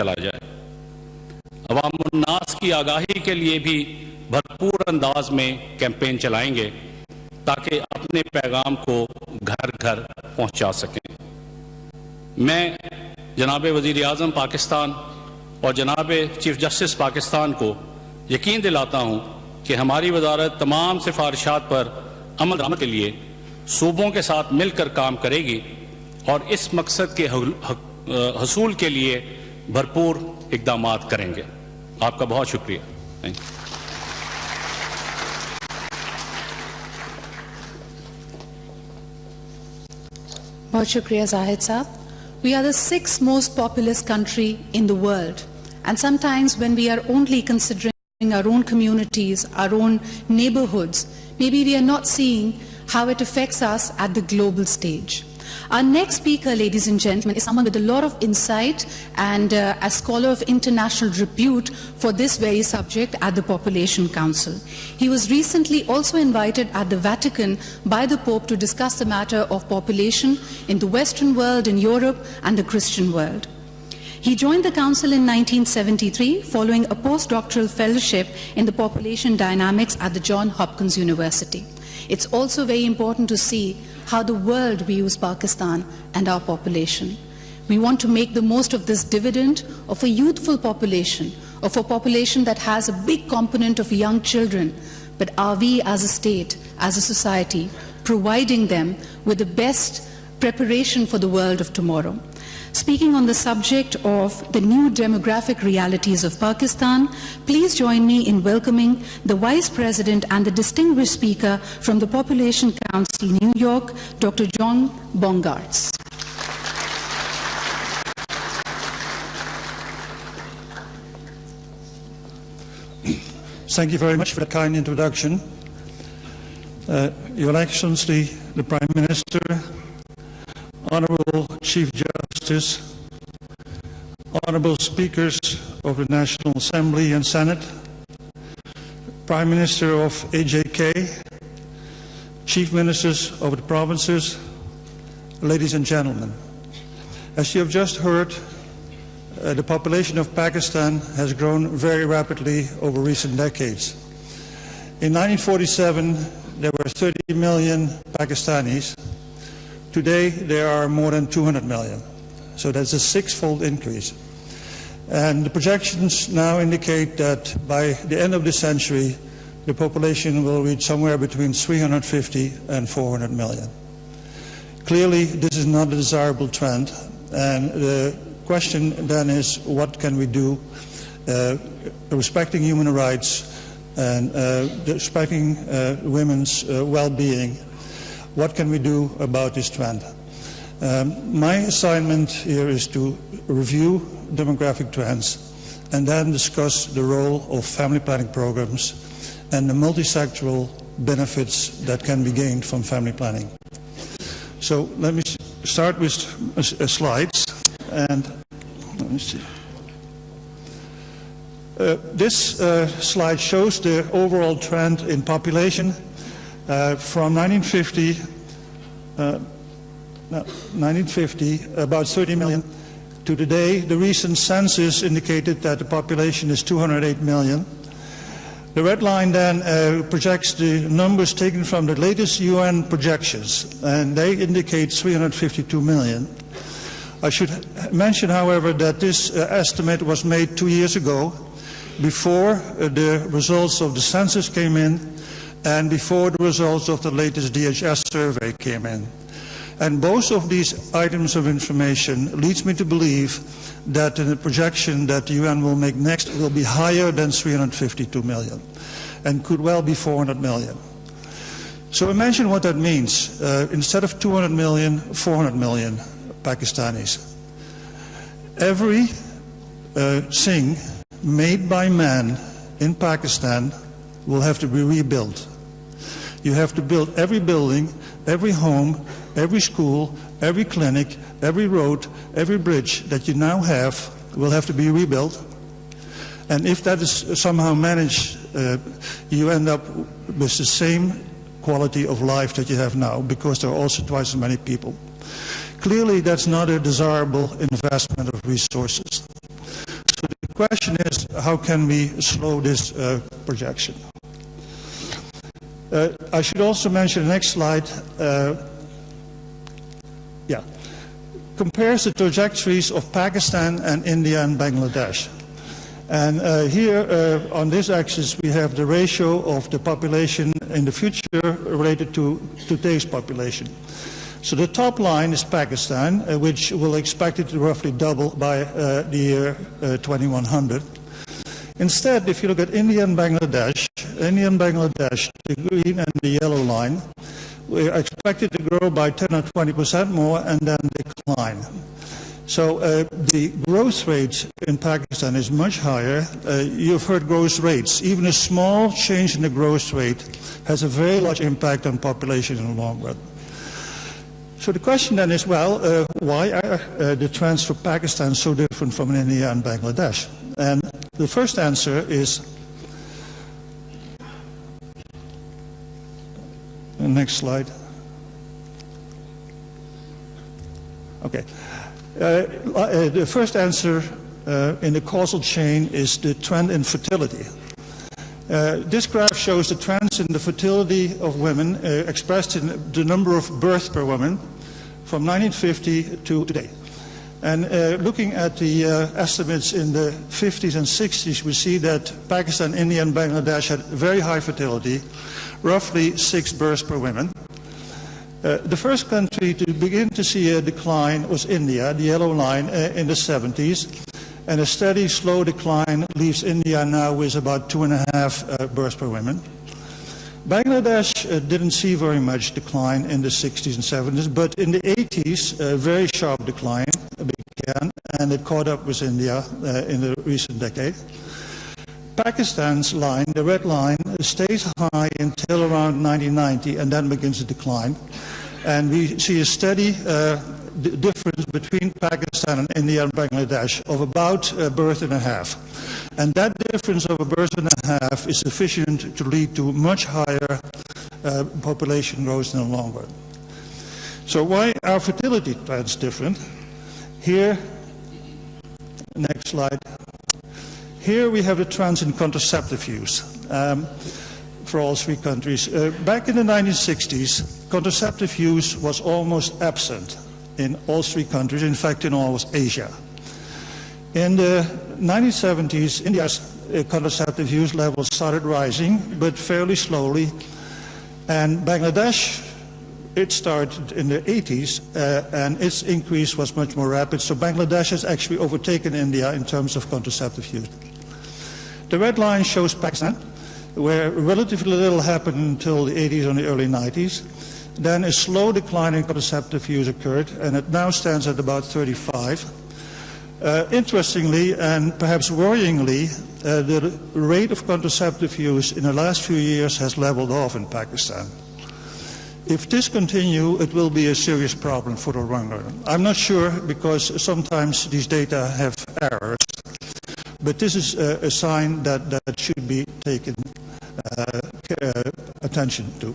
चला जाए। अवामुन्नास की आगाही के लिए भी भरपूर अंदाज में कैंपेन चलाएंगे ताकि अपने पैगाम को घर घर पहुंचा सकें। मैं जनाब वज़ीर आज़म पाकिस्तान और जनाब चीफ जस्टिस पाकिस्तान को यकीन दिलाता हूं कि हमारी वजारत तमाम सिफारिशात पर अमल दरामद के लिए सूबों के साथ मिलकर काम करेगी और इस मकसद के हसूल के लिए भरपूर इक़दामात करेंगे। आपका बहुत शुक्रिया। Thank you. बहुत शुक्रिया Zahid Saab. We are the 6th most populous country in the world, and sometimes when we are only considering our own communities, our own neighborhoods, maybe we are not seeing how it affects us at the global stage. Our next speaker, ladies and gentlemen, is someone with a lot of insight and a scholar of international repute for this very subject at the Population Council. He was recently also invited at the Vatican by the Pope to discuss the matter of population in the Western world, in Europe, and the Christian world. He joined the Council in 1973 following a postdoctoral fellowship in the population dynamics at the Johns Hopkins University. It's also very important to see how the world views Pakistan and our population. We want to make the most of this dividend of a youthful population, of a population that has a big component of young children. But are we as a state, as a society, providing them with the best preparation for the world of tomorrow? Speaking on the subject of the new demographic realities of Pakistan, please join me in welcoming the Vice President and the distinguished speaker from the Population Council, New York, Dr. John Bongartz. Thank you very much for that kind introduction. Your Excellency, the Prime Minister, Honorable Chief Justice, Honorable Speakers of the National Assembly and Senate, Prime Minister of AJK, Chief Ministers of the provinces, ladies and gentlemen. As you have just heard, the population of Pakistan has grown very rapidly over recent decades. In 1947, there were 30 million Pakistanis. Today, there are more than 200 million. So that's a six-fold increase. And the projections now indicate that by the end of the century, the population will reach somewhere between 350 and 400 million. Clearly, this is not a desirable trend. And the question then is, what can we do respecting human rights and respecting women's well-being? What can we do about this trend? My assignment here is to review demographic trends and then discuss the role of family planning programs and the multisectoral benefits that can be gained from family planning. So let me start with slides, and let me see. This slide shows the overall trend in population from 1950, about 30 million, to today. The recent census indicated that the population is 208 million. The red line then projects the numbers taken from the latest UN projections, and they indicate 352 million. I should mention, however, that this estimate was made 2 years ago, before the results of the census came in and before the results of the latest DHS survey came in. And both of these items of information leads me to believe that the projection that the UN will make next will be higher than 352 million and could well be 400 million. So imagine what that means. Instead of 200 million, 400 million Pakistanis. Every thing made by man in Pakistan will have to be rebuilt. You have to build every building, every home, every school, every clinic, every road, every bridge that you now have will have to be rebuilt. And if that is somehow managed, you end up with the same quality of life that you have now, because there are also twice as many people. Clearly, that's not a desirable investment of resources. question is, how can we slow this projection? I should also mention the next slide. Compares the trajectories of Pakistan and India and Bangladesh. And here on this axis we have the ratio of the population in the future related to today's population. So the top line is Pakistan, which will expect it to roughly double by the year 2100. Instead, if you look at India and Bangladesh, the green and the yellow line, we are expected to grow by 10 or 20% more and then decline. So the growth rate in Pakistan is much higher. You've heard growth rates. Even a small change in the growth rate has a very large impact on population in the long run. So the question then is, well, why are the trends for Pakistan so different from India and Bangladesh? And the first answer is, the next slide. Okay. The first answer in the causal chain is the trend in fertility. This graph shows the trends in the fertility of women expressed in the number of births per woman from 1950 to today. And looking at the estimates in the 50s and 60s, we see that Pakistan, India and Bangladesh had very high fertility, roughly 6 births per woman. The first country to begin to see a decline was India, the yellow line, in the 70s. And a steady, slow decline leaves India now with about 2.5 births per woman. Bangladesh didn't see very much decline in the 60s and 70s, but in the 80s, a very sharp decline began, and it caught up with India in the recent decade. Pakistan's line, the red line, stays high until around 1990 and then begins to decline. And we see a steady difference between Pakistan and India and Bangladesh of about a birth and a half. And that difference of a birth and a half is sufficient to lead to much higher population growth in the long run. So why are fertility trends different? Here, next slide. Here we have the trends in contraceptive use for all 3 countries. Back in the 1960s, contraceptive use was almost absent in all 3 countries, in fact in all of Asia. In the 1970s, India's contraceptive use levels started rising, but fairly slowly. And Bangladesh, it started in the 80s, and its increase was much more rapid. So Bangladesh has actually overtaken India in terms of contraceptive use. The red line shows Pakistan, where relatively little happened until the 80s and the early 90s. Then a slow decline in contraceptive use occurred, and it now stands at about 35. Interestingly, and perhaps worryingly, the rate of contraceptive use in the last few years has leveled off in Pakistan. If this continues, it will be a serious problem for the long run. I'm not sure, because sometimes these data have errors, but this is a sign that should be taken attention to.